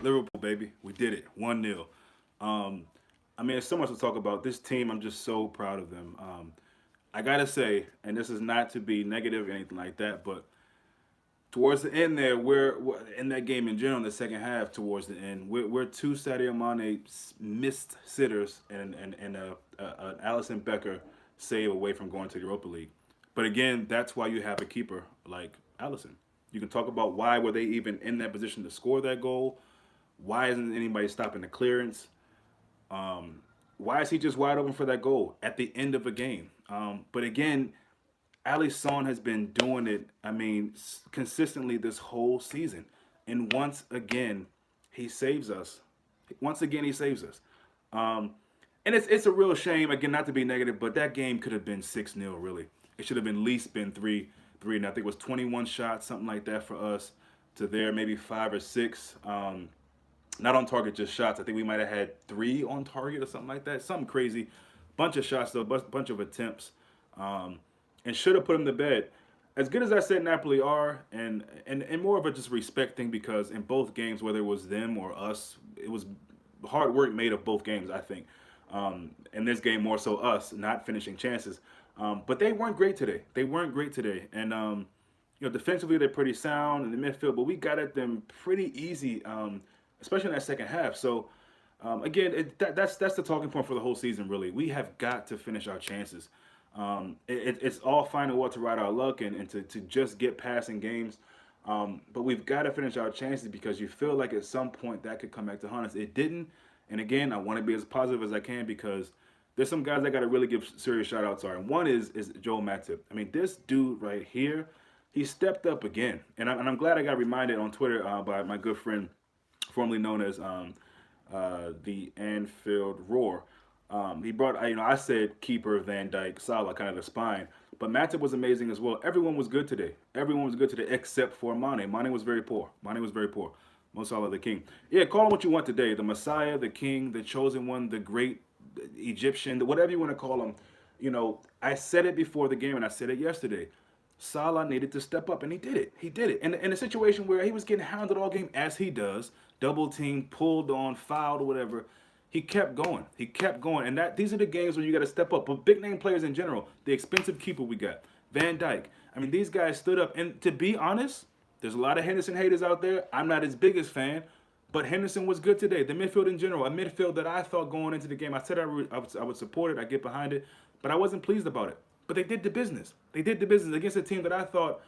Liverpool, baby. We did it. 1-0. Um, I mean, there's so much to talk about. This team, I'm just so proud of them. I got to say, and this is not to be negative or anything like that, but towards the end there, we're in that game in general in the second half. Towards the end, we're two Sadio Mane missed sitters and an Allison Becker save away from going to the Europa League. But again, that's why you have a keeper like Allison. You can talk about why were they even in that position to score that goal. Why isn't anybody stopping the clearance? Why is he just wide open for that goal at the end of a game? But again, Alisson has been doing it, I mean, consistently this whole season. And once again, he saves us. Once again, he saves us. Um, and it's a real shame, again, not to be negative, but that game could have been 6-0, really. It should have been at least been 3-3. And I think it was 21 shots, something like that for us, to there, maybe 5 or 6. Not on target, just shots. I think we might have had 3 on target or something like that. Something crazy. Bunch of shots, though, bunch of attempts. Um, and should have put him to bed. As good as I said Napoli are, and more of a just respect thing because in both games, whether it was them or us, it was hard work made of both games, I think. In this game, more so us, not finishing chances. But they weren't great today. They weren't great today. And, defensively, they're pretty sound in the midfield, but we got at them pretty easy, especially in that second half. So, again, that's the talking point for the whole season, really. We have got to finish our chances. It's all fine and well to ride our luck and to just get past in games. But we've got to finish our chances because you feel like at some point that could come back to haunt us. It didn't. And again, I want to be as positive as I can because there's some guys I got to really give serious shout outs are. And one is Joel Matip. I mean, this dude right here, he stepped up again. And I'm glad I got reminded on Twitter by my good friend, formerly known as the Anfield Roar. He brought, I said keeper, Van Dyke, Salah, kind of the spine. But Matip was amazing as well. Everyone was good today. Everyone was good today except for Mane. Mane was very poor. Mane was very poor. Mo Salah, the king. Yeah, call him what you want today. The Messiah, the king, the chosen one, the great Egyptian, whatever you want to call him. I said it before the game and I said it yesterday. Salah needed to step up, and he did it. He did it. And in a situation where he was getting hounded all game, as he does, double teamed, pulled on, fouled, or whatever, he kept going. He kept going. And these are the games where you got to step up. But big name players in general, the expensive keeper we got, Van Dyke. I mean, these guys stood up. And to be honest, there's a lot of Henderson haters out there. I'm not his biggest fan. But Henderson was good today. The midfield in general, a midfield that I thought going into the game, I said I would support it, I get behind it, but I wasn't pleased about it. But they did the business. They did the business against a team that I thought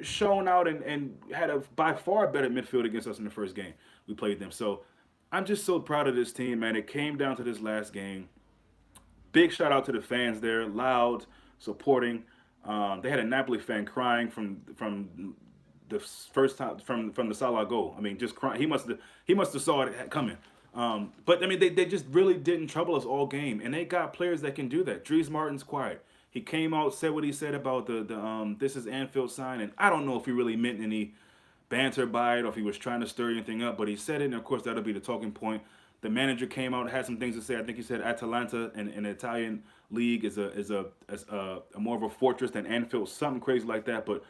shown out and had a by far better midfield against us in the first game we played them. So I'm just so proud of this team, man. It came down to this last game. Big shout out to the fans there, loud, supporting. They had a Napoli fan crying from the first time from the Salah goal. I mean, just crying. He must have saw it coming. But I mean, they just really didn't trouble us all game, and they got players that can do that. Dries Martin's quiet. He came out, said what he said about the this is Anfield sign, and I don't know if he really meant any banter by it or if he was trying to stir anything up, but he said it, and of course that'll be the talking point. The manager came out, had some things to say. I think he said Atalanta in the Italian league is a more of a fortress than Anfield, something crazy like that. But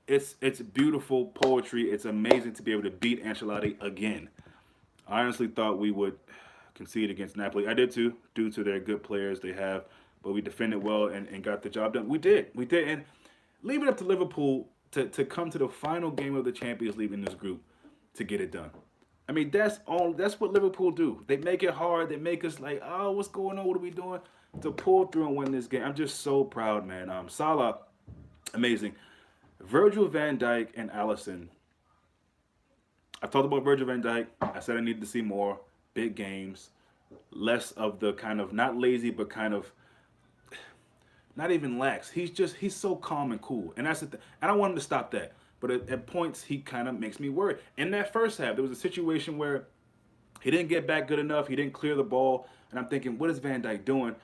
it's beautiful poetry. It's amazing to be able to beat Ancelotti again. I honestly thought we would concede against Napoli. I did too, due to their good players they have, but we defended well and got the job done. We did, and leave it up to Liverpool to come to the final game of the Champions League in this group to get it done. I mean, that's all. That's what Liverpool do. They make it hard. They make us like, oh, what's going on? What are we doing? To pull through and win this game. I'm just so proud, man. Salah, amazing. Virgil van Dijk and Allison. I've talked about Virgil van Dijk. I said I needed to see more big games, less of the kind of not lazy, but kind of not even lax. He's so calm and cool, and that's the thing. I don't want him to stop that. But at points, he kind of makes me worried. In that first half, there was a situation where he didn't get back good enough. He didn't clear the ball. And I'm thinking, what is Van Dijk doing?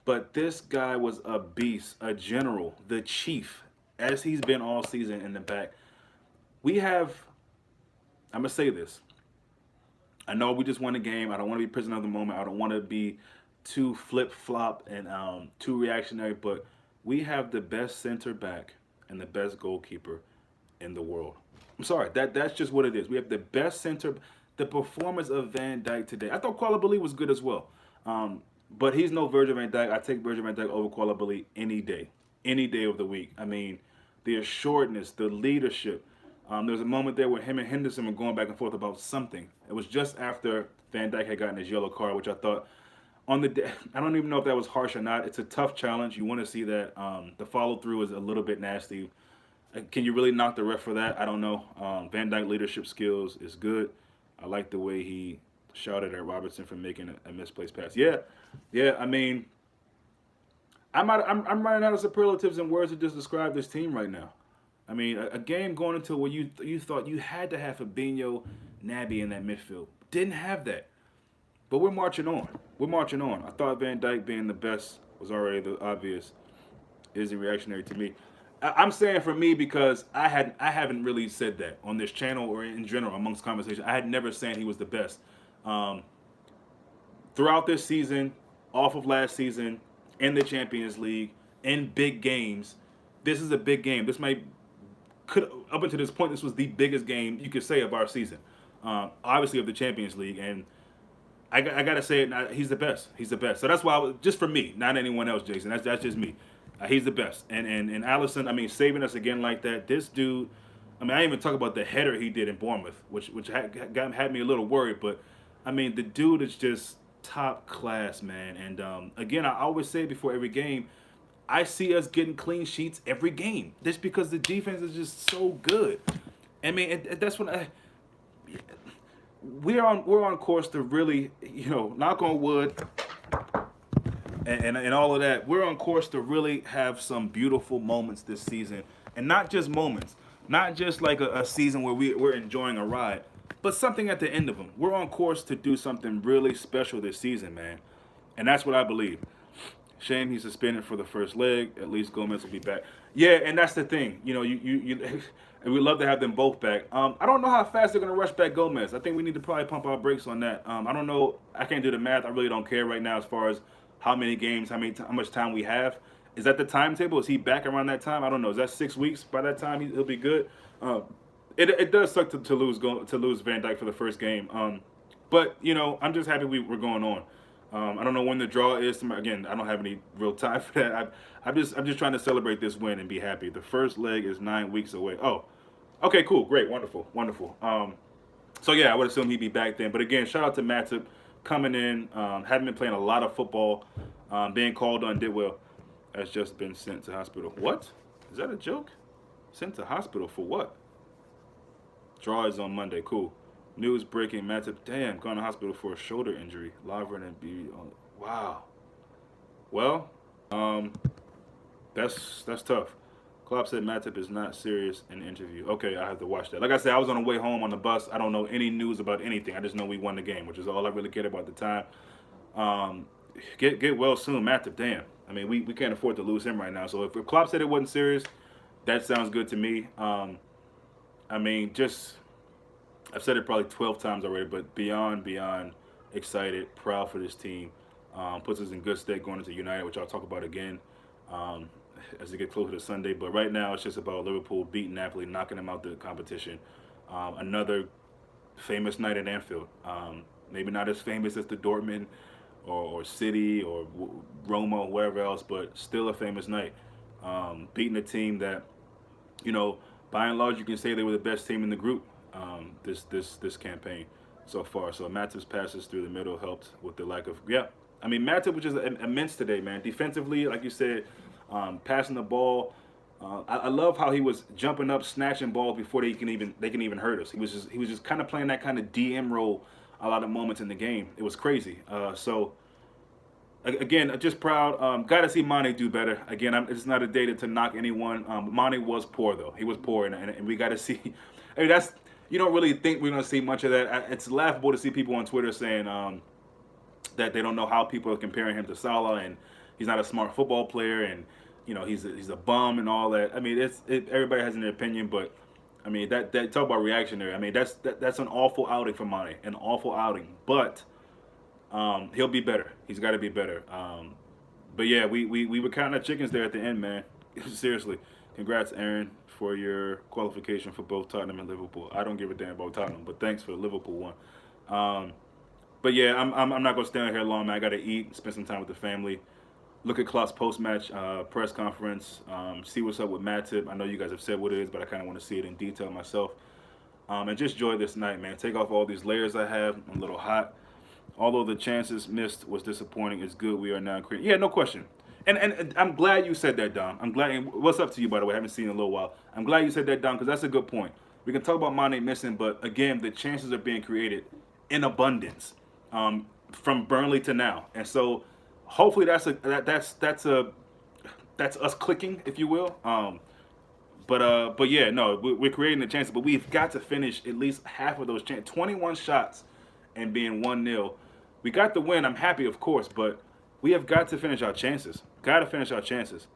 But this guy was a beast, a general, the chief, as he's been all season in the back. We have, I'm going to say this. I know we just won the game. I don't want to be prisoner of the moment. I don't want to be too flip-flop and too reactionary. But we have the best center back and the best goalkeeper in the world. I'm sorry, that's just what it is. We have the best center. the performance of Van Dijk today. I thought Koulibaly was good as well. But he's no Virgil van Dijk. I take Virgil van Dijk over Koulibaly any day of the week. I mean, the assuredness, the leadership. There was a moment there where him and Henderson were going back and forth about something. It was just after Van Dijk had gotten his yellow card, which I thought on the day, I don't even know if that was harsh or not. It's a tough challenge. You want to see that. The follow through is a little bit nasty. Can you really knock the ref for that? I don't know. Van Dijk leadership skills is good. I like the way he shouted at Robertson for making a misplaced pass. Yeah, yeah. I mean, I'm running out of superlatives and words to just describe this team right now. I mean, a game going into where you thought you had to have Fabinho, Naby in that midfield. Didn't have that. But we're marching on. We're marching on. I thought Van Dijk being the best was already the obvious. Isn't reactionary to me. I'm saying for me because I haven't really said that on this channel or in general amongst conversation. I had never said he was the best. Um, Throughout this season, off of last season, in the Champions League, in big games, this is a big game. This might could up until this point, this was the biggest game you could say of our season. Obviously of the Champions League, and I gotta say it. He's the best. He's the best. So that's why just for me, not anyone else, Jason. That's just me. He's the best. And Allison, I mean, saving us again like that. This dude. I mean, I didn't even talk about the header he did in Bournemouth, which had me a little worried. But I mean, the dude is just top class, man. And again, I always say before every game, I see us getting clean sheets every game, just because the defense is just so good. I mean, that's what we're on course to really, knock on wood, and all of that. We're on course to really have some beautiful moments this season, and not just moments, not just like a season where we're enjoying a ride, but something at the end of them. We're on course to do something really special this season, man, and that's what I believe. Shame he's suspended for the first leg. At least Gomez will be back. Yeah, and that's the thing. And we'd love to have them both back. I don't know how fast they're going to rush back Gomez. I think we need to probably pump our brakes on that. I don't know. I can't do the math. I really don't care right now as far as how many games, how much time we have. Is that the timetable? Is he back around that time? I don't know. Is that 6 weeks? By that time, he'll be good. It does suck to lose Van Dijk for the first game. But I'm just happy we're going on. I don't know when the draw is. Again, I don't have any real time for that. I'm just trying to celebrate this win and be happy. The first leg is 9 weeks away. Oh, okay, cool, great, wonderful. So yeah, I would assume he'd be back then. But again, shout out to Matip coming in. Haven't been playing a lot of football. Being called on, did well. Has just been sent to hospital. What? Is that a joke? Sent to hospital for what? Draw is on Monday. Cool. News breaking: Matip, damn, gone to hospital for a shoulder injury. Lovren and B. Wow. Well, that's tough. Klopp said Matip is not serious in the interview. Okay, I have to watch that. Like I said, I was on the way home on the bus. I don't know any news about anything. I just know we won the game, which is all I really cared about at the time. Get well soon, Matip. Damn. I mean, we can't afford to lose him right now. So if Klopp said it wasn't serious, that sounds good to me. I mean, I've said it probably 12 times already, but beyond excited, proud for this team. Puts us in good stead going into United, which I'll talk about again as we get closer to Sunday. But right now, it's just about Liverpool beating Napoli, knocking them out the competition. Another famous night at Anfield. Maybe not as famous as the Dortmund or City or Roma or wherever else, but still a famous night. Beating a team that, by and large, you can say they were the best team in the group. This campaign so far. So Matip's passes through the middle helped with the lack of I mean, Matip was just immense today, man. Defensively, like you said, passing the ball. I love how he was jumping up, snatching balls before they can even hurt us. He was just kind of playing that kind of DM role a lot of moments in the game. It was crazy. So again, just proud. Got to see Mane do better. Again, it's not a day to knock anyone. Mane was poor though. He was poor, and we got to see. I mean, you don't really think we're going to see much of that. It's laughable to see people on Twitter saying that they don't know how people are comparing him to Salah, and he's not a smart football player, and he's a bum and all that. I mean, everybody has an opinion, but I mean that talk about reactionary. I mean that's an awful outing for Mane, an awful outing. But he'll be better. He's got to be better. But yeah, we were counting our chickens there at the end, man. Seriously, congrats, Aaron, for your qualification for both Tottenham and Liverpool. I don't give a damn about Tottenham, but thanks for the Liverpool one. Um, but yeah, I'm not gonna stay on here long, man. I gotta eat, spend some time with the family, look at Klopp's post-match press conference, see what's up with Matip. I know you guys have said what it is, but I kind of want to see it in detail myself. And just enjoy this night, man. Take off all these layers I have. I'm a little hot. Although the chances missed was disappointing, it's good we are now creating. Yeah, no question. And I'm glad you said that, Dom. I'm glad. And what's up to you, by the way? I haven't seen you in a little while. I'm glad you said that, Dom, because that's a good point. We can talk about Mane missing, but again, the chances are being created in abundance from Burnley to now, and so hopefully that's us clicking, if you will. But yeah, no, we're creating the chances, but we've got to finish at least half of those chances. 21 shots and being 1-0. We got the win. I'm happy, of course, but we have got to finish our chances. Got to finish our chances.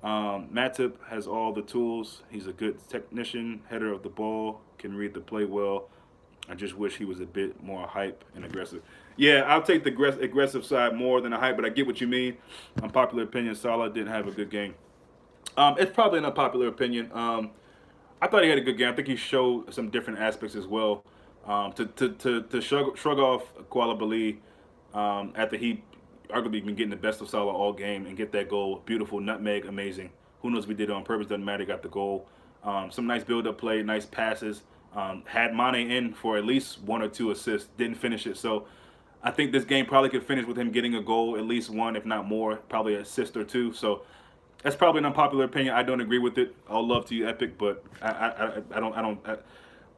Matip has all the tools. He's a good technician, header of the ball, can read the play well. I just wish he was a bit more hype and aggressive. Yeah, I'll take the aggressive side more than the hype, but I get what you mean. Unpopular opinion, Salah didn't have a good game. It's probably an unpopular opinion. I thought he had a good game. I think he showed some different aspects as well. To shrug off Kuala after he arguably been getting the best of Salah all game and get that goal, beautiful nutmeg, amazing. Who knows if we did it on purpose? Doesn't matter. Got the goal. Some nice build-up play, nice passes. Had Mane in for at least 1 or 2 assists. Didn't finish it. So I think this game probably could finish with him getting a goal, at least one, if not more, probably an assist or two. So that's probably an unpopular opinion. I don't agree with it. All love to you, Epic, but I don't.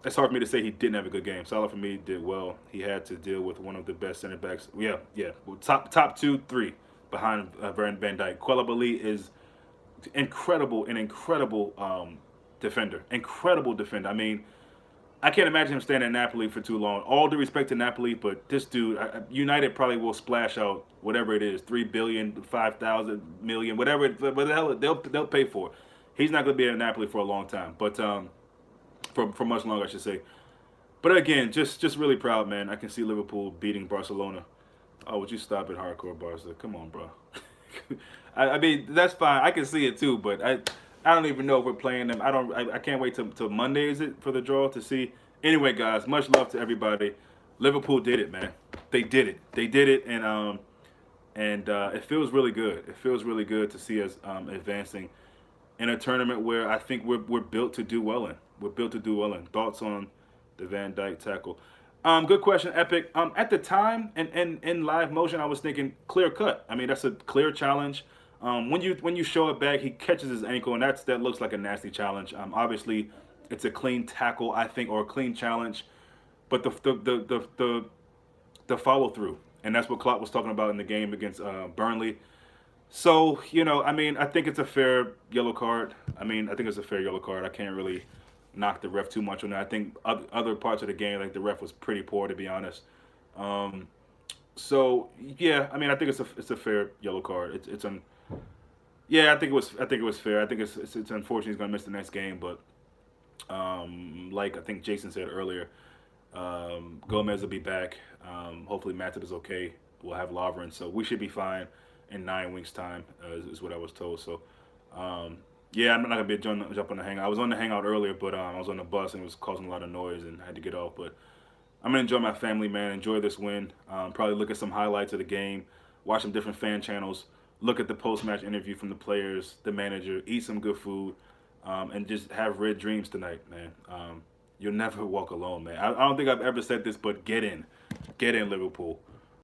It's hard for me to say he didn't have a good game. Salah for me did well. He had to deal with one of the best center backs. Yeah. Well, top 2, 3 behind Van Dijk. Koulibaly is an incredible defender. Incredible defender. I mean, I can't imagine him staying at Napoli for too long. All due respect to Napoli, but this dude, United probably will splash out whatever it is, 3 billion, 5,000 million, whatever the hell they'll pay for. He's not going to be at Napoli for a long time, but for much longer, I should say. But again, just really proud, man. I can see Liverpool beating Barcelona. Oh, would you stop at hardcore Barca? Come on, bro. I mean, that's fine. I can see it too, but I don't even know if we're playing them. I can't wait till Monday, is it, for the draw to see. Anyway, guys, much love to everybody. Liverpool did it, man. They did it. They did it, and it feels really good. It feels really good to see us advancing in a tournament where I think we're built to do well in. We're built to do well in. Thoughts on the Van Dijk tackle? Good question, Epic. At the time and in live motion, I was thinking clear cut. I mean, that's a clear challenge. When you show it back, he catches his ankle, and that looks like a nasty challenge. Obviously, it's a clean tackle, I think, or a clean challenge, but the follow through, and that's what Klopp was talking about in the game against Burnley. So I mean, I think it's a fair yellow card. I mean, I think it's a fair yellow card. I can't really knock the ref too much on that. I think other parts of the game, like the ref was pretty poor, to be honest. So yeah, I mean, I think it's a fair yellow card. Yeah, I think it was fair. I think it's unfortunate he's gonna miss the next game, but like I think Jason said earlier, Gomez will be back. Hopefully Matip is okay. We'll have Lovren, so we should be fine in 9 weeks' time, is what I was told. So yeah, I'm not gonna be jump on the hangout. I was on the hangout earlier, but I was on the bus and it was causing a lot of noise and I had to get off. But I'm gonna enjoy my family, man. Enjoy this win. Probably look at some highlights of the game, watch some different fan channels, look at the post-match interview from the players, the manager, eat some good food, and just have red dreams tonight, man. You'll never walk alone, man. I don't think I've ever said this, but get in Liverpool.